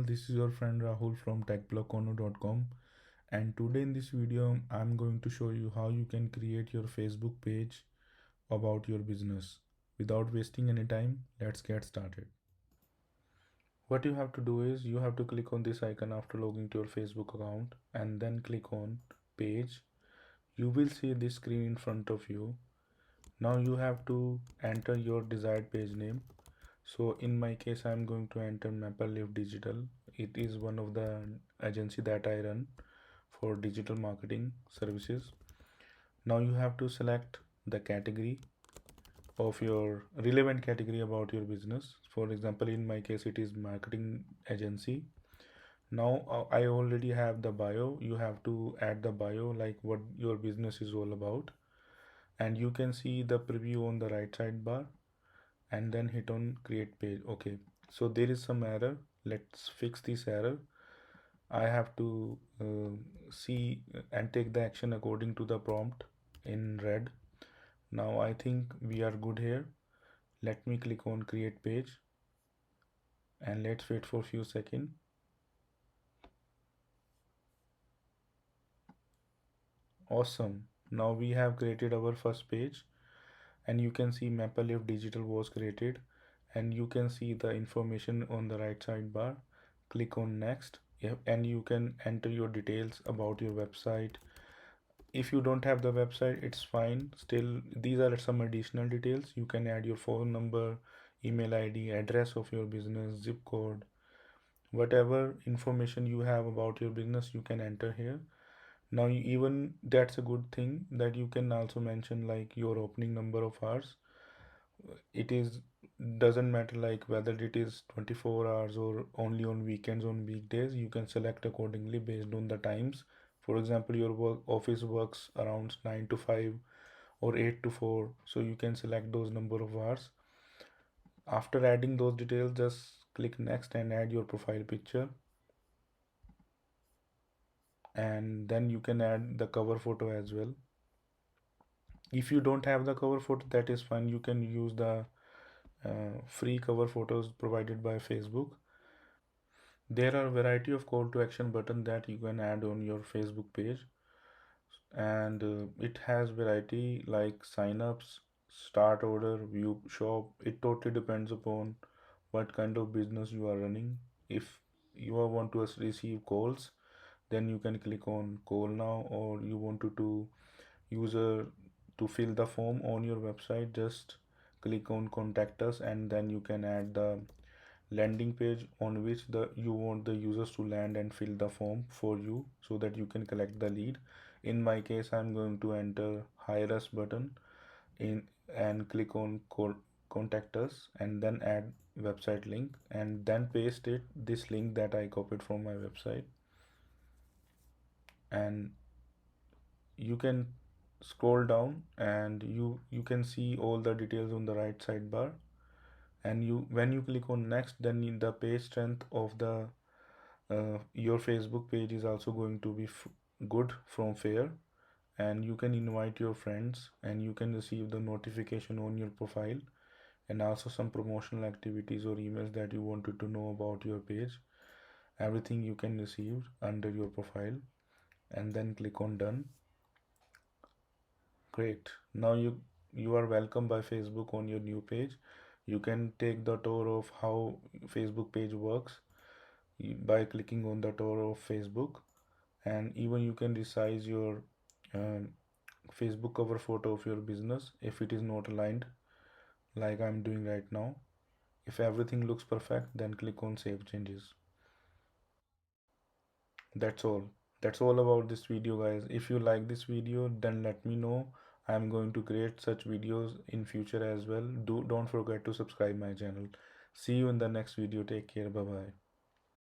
this is your friend Rahul from techblogcorner.com, and today in this video I'm going to show you how you can create your Facebook page about your business. Without wasting any time, let's get started. What you have to do is you have to click on this icon after logging to your Facebook account and then click on page. You will see this screen in front of you. Now you have to enter your desired page name. So in my case, I'm going to enter Maple Leaf Digital. It is one of the agency that I run for digital marketing services. Now you have to select the category of your relevant category about your business. For example, in my case, it is marketing agency. Now I already have the bio. You have to add the bio, like what your business is all about. And you can see the preview on the right sidebar and then hit on create page. Okay, so there is some error. Let's fix this error. I have to see and take the action according to the prompt in red. Now I think we are good here. Let me click on create page and let's wait for a few seconds. Awesome. Now we have created our first page and you can see Maple Leaf Digital was created and you can see the information on the right sidebar. Click on next and you can enter your details about your website. If you don't have the website, it's fine. Still, these are some additional details. You can add your phone number, email ID, address of your business, zip code, whatever information you have about your business, you can enter here. Now, even that's a good thing that you can also mention like your opening number of hours. It is doesn't matter like whether it is 24 hours or only on weekends, on weekdays. You can select accordingly based on the times. For example, your office works around 9 to 5 or 8 to 4, so you can select those number of hours. After adding those details, just click next and add your profile picture, and then you can add the cover photo as well. If you don't have the cover photo, that is fine. You can use the free cover photos provided by Facebook. There are a variety of call to action button that you can add on your Facebook page, and it has variety like sign-ups, start order, view shop. It totally depends upon what kind of business you are running. If you want to receive calls, then you can click on call now, or you want to user to fill the form on your website, just click on contact us and then you can add the landing page on which you want the users to land and fill the form for you so that you can collect the lead. In my case, I'm going to enter hire us button in and click on contact us and then add website link and then paste this link that I copied from my website, and you can scroll down and you can see all the details on the right sidebar. And when you click on next, then in the page strength of the your Facebook page is also going to be good from fair, and you can invite your friends and you can receive the notification on your profile, and also some promotional activities or emails that you wanted to know about your page. Everything you can receive under your profile, and then click on done. Great. Now you are welcome by Facebook on your new page. You can take the tour of how Facebook page works by clicking on the tour of Facebook, and even you can resize your um, Facebook cover photo of your business if it is not aligned like I'm doing right now. If everything looks perfect, then click on save changes. That's all. That's all about this video, guys. If you like this video, then let me know. I'm going to create such videos in future as well. Don't forget to subscribe my channel. See you in the next video. Take care. Bye bye.